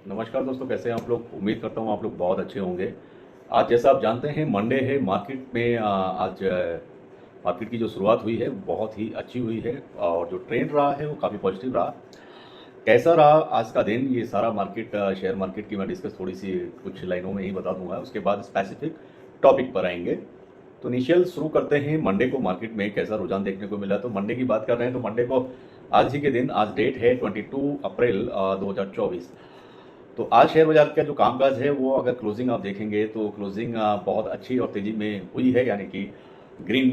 नमस्कार दोस्तों, कैसे हैं आप लोग। उम्मीद करता हूँ आप लोग बहुत अच्छे होंगे। आज जैसा आप जानते हैं मंडे है। मार्केट में आज मार्केट की जो शुरुआत हुई है बहुत ही अच्छी हुई है और जो ट्रेंड रहा है वो काफ़ी पॉजिटिव रहा। कैसा रहा आज का दिन, ये सारा मार्केट शेयर मार्केट की मैं डिस्कस थोड़ी सी कुछ लाइनों में ही बता दूंगा, उसके बाद स्पेसिफिक टॉपिक पर आएंगे। तो इनिशियल शुरू करते हैं मंडे को मार्केट में कैसा रुझान देखने को मिला। तो मंडे की बात कर रहे हैं तो मंडे को आज ही के दिन, आज डेट है 22 अप्रैल 2024। तो आज शेयर बाजार का जो कामकाज है वो अगर क्लोजिंग आप देखेंगे तो क्लोजिंग बहुत अच्छी और तेज़ी में हुई है, यानी कि ग्रीन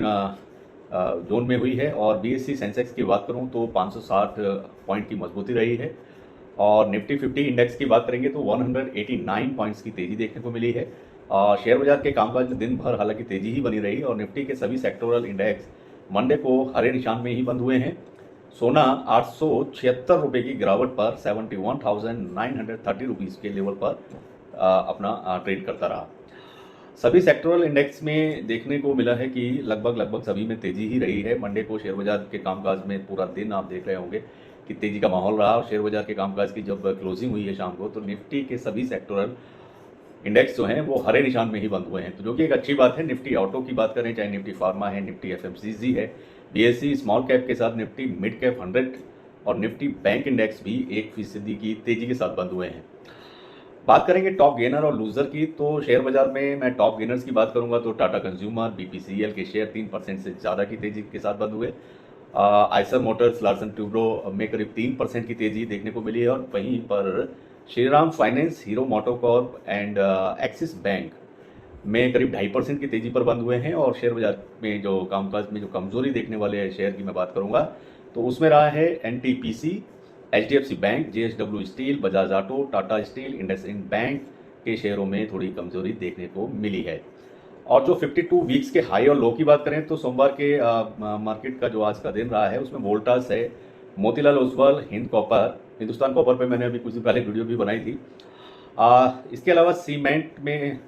जोन में हुई है। और बीएससी सेंसेक्स की बात करूं तो 560 पॉइंट की मजबूती रही है। और निफ्टी 50 इंडेक्स की बात करेंगे तो 189 पॉइंट्स की तेज़ी देखने को मिली है। शेयर बाजार के कामकाज में दिन भर हालांकि तेज़ी ही बनी रही और निफ्टी के सभी सेक्टोरल इंडेक्स मंडे को हरे निशान में ही बंद हुए हैं। सोना 876 रुपये की गिरावट पर 71,930 रुपीज़ के लेवल पर अपना ट्रेड करता रहा। सभी सेक्टोरल इंडेक्स में देखने को मिला है कि लगभग सभी में तेज़ी ही रही है। मंडे को शेयर बाजार के कामकाज में पूरा दिन आप देख रहे होंगे कि तेज़ी का माहौल रहा। और शेयर बाजार के कामकाज की जब क्लोजिंग हुई है शाम को तो निफ्टी के सभी सेक्टोरल इंडेक्स जो हैं वो हरे निशान में ही बंद हुए हैं, तो जो कि एक अच्छी बात है। निफ्टी ऑटो की बात करें, चाहे निफ्टी फार्मा है, निफ्टी एफएमसीजी है, बीएससी स्मॉल कैप के साथ निफ्टी मिड कैप 100 और निफ्टी बैंक इंडेक्स भी 1% की तेजी के साथ बंद हुए हैं। बात करेंगे टॉप गेनर और लूजर की, तो शेयर बाजार में मैं टॉप गेनर्स की बात करूंगा तो टाटा कंज्यूमर, बीपीसीएल के शेयर 3% से ज़्यादा की तेजी के साथ बंद हुए। आइसर मोटर्स, लार्सन ट्यूब्रो में करीब 3% की तेजी देखने को मिली है। और वहीं पर Shriram finance, hero MotoCorp and axis bank में करीब 2.5% की तेजी पर बंद हुए हैं। और शेयर बाजार में जो कामकाज में जो कमजोरी देखने वाले शेयर की मैं बात करूंगा तो उसमें रहा है NTPC, HDFC bank, JSW steel, Bajaj auto, Tata steel, IndusInd bank के शेयरों में थोड़ी कमजोरी देखने को मिली है। और जो 52 वीक्स के हाई और लो की बात करें तो सोमवार के मार्केट का जो आज का दिन रहा है उसमें वोल्टास है, मोतीलाल ओसवाल, हिंद कॉपर, हिंदुस्तान कॉपर पे मैंने अभी कुछ दिन पहले वीडियो भी बनाई थी। इसके अलावा सीमेंट में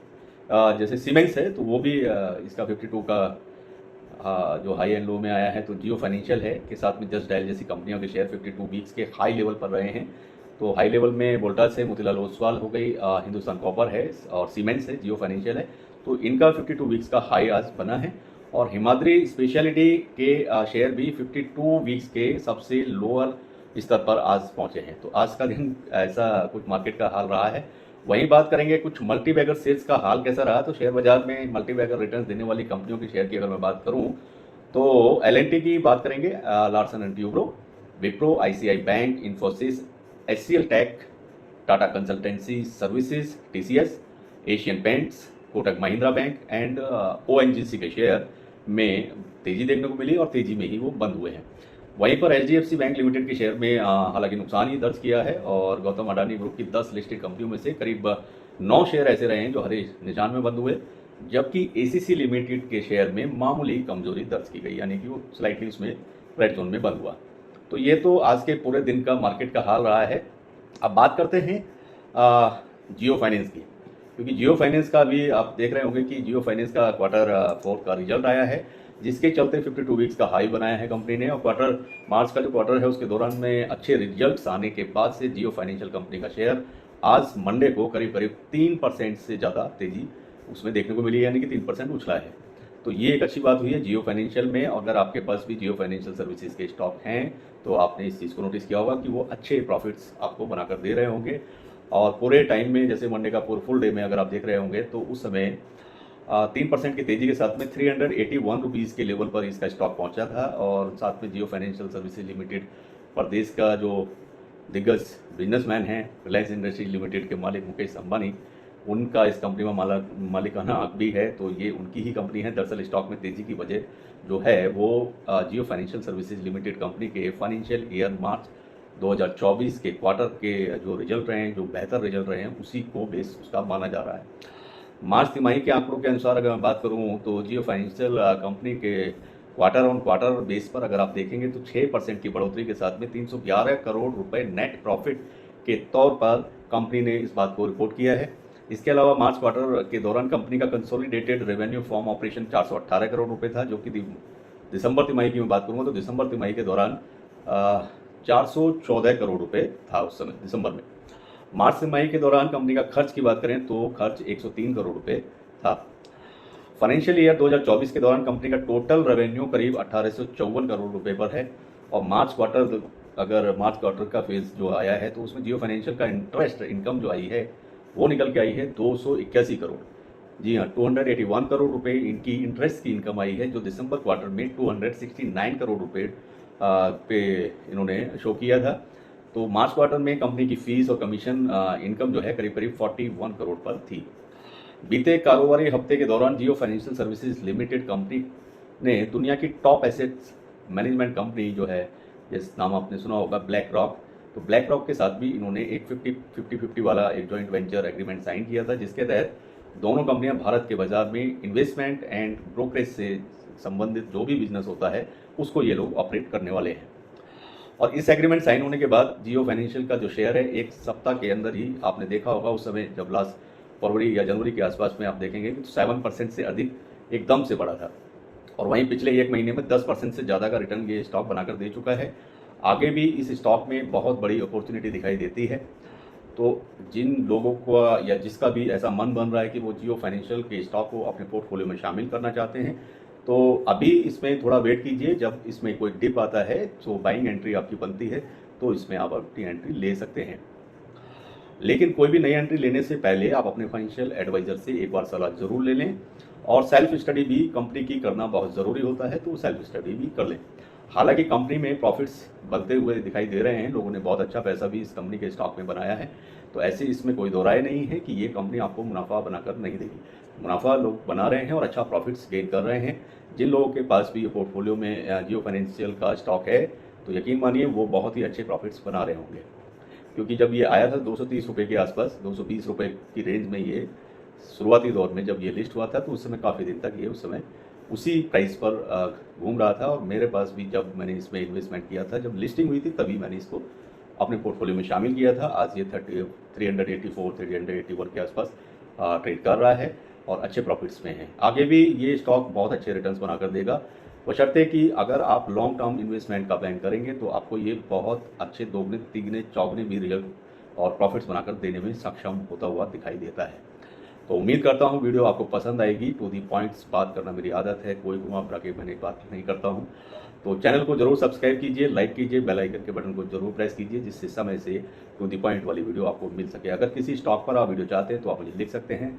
जैसे सीमेंट्स है तो वो भी इसका 52 का जो हाई एंड लो में आया है। तो जियो फाइनेंशियल है के साथ में जस्ट डायल जैसी कंपनियों के शेयर 52 वीक्स के हाई लेवल पर रहे हैं। तो हाई लेवल में वोल्टास है, मोतीलाल ओसवाल हो गई, हिंदुस्तान कॉपर है और सीमेंट्स है, जियो फाइनेंशियल है। तो इनका 52 वीक्स का हाई आज बना है। और हिमाद्री स्पेशलिटी के शेयर भी 52 वीक्स के सबसे लोअर स्तर पर आज पहुंचे हैं। तो आज का दिन ऐसा कुछ मार्केट का हाल रहा है। वहीं बात करेंगे कुछ मल्टी बैगर शेयर्स का हाल कैसा रहा। तो शेयर बाजार में मल्टी बैगर रिटर्न देने वाली कंपनियों के शेयर की अगर मैं बात करूं तो एल की बात करेंगे, Larsen and Toubro, Wipro, ICI bank, Infosys, HCL tech, Tata consultancy services, TCS, Asian paints, Kotak Mahindra bank and ONGC के शेयर में तेजी देखने को मिली और तेजी में ही वो बंद हुए हैं। वहीं पर एचडीएफसी बैंक लिमिटेड के शेयर में हालांकि नुकसान ही दर्ज किया है। और गौतम अडानी ग्रुप की 10 लिस्टेड कंपनियों में से करीब 9 शेयर ऐसे रहे हैं जो हरे निशान में बंद हुए, जबकि एसीसी लिमिटेड के शेयर में मामूली कमजोरी दर्ज की गई, यानी कि वो स्लाइटली उसमें रेड जोन में बंद हुआ। तो ये तो आज के पूरे दिन का मार्केट का हाल रहा है। अब बात करते हैं जियो फाइनेंस की, क्योंकि जियो फाइनेंस का भी आप देख रहे होंगे कि जियो फाइनेंस का क्वार्टर 4 का रिजल्ट आया है, जिसके चलते 52 वीक्स का हाई बनाया है कंपनी ने। और क्वार्टर मार्च का जो क्वार्टर है उसके दौरान में अच्छे रिजल्ट्स आने के बाद से जियो फाइनेंशियल कंपनी का शेयर आज मंडे को करीब 3% से ज़्यादा तेजी उसमें देखने को मिली, यानी कि 3% उछला है। तो ये एक अच्छी बात हुई है जियो फाइनेंशियल में। अगर आपके पास भी जियो फाइनेंशियल सर्विसेज के स्टॉक हैं तो आपने इस चीज़ को नोटिस किया होगा कि वो अच्छे प्रॉफिट्स आपको बनाकर दे रहे होंगे। और पूरे टाइम में जैसे मंडे का पूरे फुल डे में अगर आप देख रहे होंगे तो उस समय 3% की तेजी के साथ में 381 रुपीज़ के लेवल पर इसका स्टॉक पहुंचा था। और साथ में जियो फाइनेंशियल सर्विसेज लिमिटेड प्रदेश का जो दिग्गज बिजनेसमैन हैं, रिलायंस इंडस्ट्रीज लिमिटेड के मालिक मुकेश अंबानी, उनका इस कंपनी में मालिकाना हक भी है। तो ये उनकी ही कंपनी है। दरअसल स्टॉक में तेजी की वजह जो है वो जियो फाइनेंशियल सर्विसेज लिमिटेड कंपनी के फाइनेंशियल ईयर मार्च 2024 के क्वार्टर के जो रिजल्ट रहे हैं, जो बेहतर रिजल्ट रहे हैं, उसी को बेस उसका माना जा रहा है। मार्च तिमाही के आंकड़ों के अनुसार अगर मैं बात करूं तो जियो फाइनेंशियल कंपनी के क्वार्टर ऑन क्वार्टर बेस पर अगर आप देखेंगे तो 6% की बढ़ोतरी के साथ में 311 करोड़ रुपए नेट प्रॉफिट के तौर पर कंपनी ने इस बात को रिपोर्ट किया है। इसके अलावा मार्च क्वार्टर के दौरान कंपनी का consolidated revenue from operation 418 crore रुपए था, जो कि दिसंबर तिमाही की मैं बात करूंगा तो दिसंबर तिमाही के दौरान 414 करोड़ रुपए था उस समय दिसंबर में। मार्च से मई के दौरान कंपनी का खर्च की बात करें तो खर्च 103 करोड़ रुपए था। फाइनेंशियल ईयर 2024 के दौरान कंपनी का टोटल रेवेन्यू करीब 1854 करोड़ रुपए पर है और मार्च क्वार्टर का फेज जो आया है तो उसमें जियो फाइनेंशियल का इंटरेस्ट इनकम जो आई है वो निकल के आई है 281 करोड़। जी हाँ, 281 करोड़ रुपए इनकी इंटरेस्ट की इनकम आई है, जो दिसंबर क्वार्टर में 269 करोड़ रुपए पे इन्होंने शो किया था। तो मार्च क्वार्टर में कंपनी की फीस और कमीशन इनकम जो है करीब करीब 41 करोड़ पर थी। बीते कारोबारी हफ्ते के दौरान जियो फाइनेंशियल सर्विसेज लिमिटेड कंपनी ने दुनिया की टॉप एसेट्स मैनेजमेंट कंपनी जो है, जिस नाम आपने सुना होगा ब्लैक रॉक, तो ब्लैक रॉक के साथ भी इन्होंने एक 50-50 वाला एक जॉइंट वेंचर एग्रीमेंट साइन किया था, जिसके तहत दोनों कंपनियां भारत के बाजार में इन्वेस्टमेंट एंड ब्रोकरेज से संबंधित जो भी बिजनेस होता है उसको ये लोग ऑपरेट करने वाले हैं। और इस एग्रीमेंट साइन होने के बाद जियो फाइनेंशियल का जो शेयर है एक सप्ताह के अंदर ही, आपने देखा होगा उस समय जब लास्ट फरवरी या जनवरी के आसपास में आप देखेंगे कि 7% से अधिक एकदम से बढ़ा था और वहीं पिछले एक महीने में 10% से ज़्यादा का रिटर्न ये स्टॉक बनाकर दे चुका है। आगे भी इस स्टॉक में बहुत बड़ी अपॉर्चुनिटी दिखाई देती है। तो जिन लोगों को या जिसका भी ऐसा मन बन रहा है कि वो जियो फाइनेंशियल के स्टॉक को अपने पोर्टफोलियो में शामिल करना चाहते हैं, तो अभी इसमें थोड़ा वेट कीजिए। जब इसमें कोई डिप आता है तो बाइंग एंट्री आपकी बनती है, तो इसमें आप अपनी एंट्री ले सकते हैं। लेकिन कोई भी नई एंट्री लेने से पहले आप अपने फाइनेंशियल एडवाइजर से एक बार सलाह जरूर ले लें और सेल्फ स्टडी भी कंपनी की करना बहुत ज़रूरी होता है, तो सेल्फ स्टडी भी कर लें। हालांकि कंपनी में प्रॉफिट्स बनते हुए दिखाई दे रहे हैं, लोगों ने बहुत अच्छा पैसा भी इस कंपनी के स्टॉक में बनाया है, तो ऐसे इसमें कोई दो राय नहीं है कि ये कंपनी आपको मुनाफा बनाकर नहीं देगी। मुनाफा लोग बना रहे हैं और अच्छा प्रॉफिट्स गेन कर रहे हैं। जिन लोगों के पास भी पोर्टफोलियो में जियो फाइनेंशियल का स्टॉक है तो यकीन मानिए वो बहुत ही अच्छे प्रॉफिट्स बना रहे होंगे, क्योंकि जब ये आया था 230 रुपये के आसपास, 220 रुपये की रेंज में ये शुरुआती दौर में जब ये लिस्ट हुआ था तो उस समय काफ़ी दिन तक ये उस समय उसी प्राइस पर घूम रहा था। और मेरे पास भी जब मैंने इसमें इन्वेस्टमेंट किया था, जब लिस्टिंग हुई थी तभी मैंने इसको अपने पोर्टफोलियो में शामिल किया था। आज ये 381 के आसपास ट्रेड कर रहा है और अच्छे प्रॉफिट्स में है। आगे भी ये स्टॉक बहुत अच्छे रिटर्न्स बनाकर देगा, बशर्ते कि अगर आप लॉन्ग टर्म इन्वेस्टमेंट का प्लान करेंगे तो आपको ये बहुत अच्छे दोगुने तिगुने चौगुने भी रिजल्ट और प्रॉफिट्स बनाकर देने में सक्षम होता हुआ दिखाई देता है। तो उम्मीद करता हूँ वीडियो आपको पसंद आएगी। टू दी पॉइंट्स बात करना मेरी आदत है, कोई घुमा फिरा के मैंने बात नहीं करता हूँ। तो चैनल को जरूर सब्सक्राइब कीजिए, लाइक कीजिए, बेल आइकन के बटन को जरूर प्रेस कीजिए, जिससे समय से टू दी पॉइंट वाली वीडियो आपको मिल सके। अगर किसी स्टॉक पर आप वीडियो चाहते हैं तो आप मुझे लिख सकते हैं।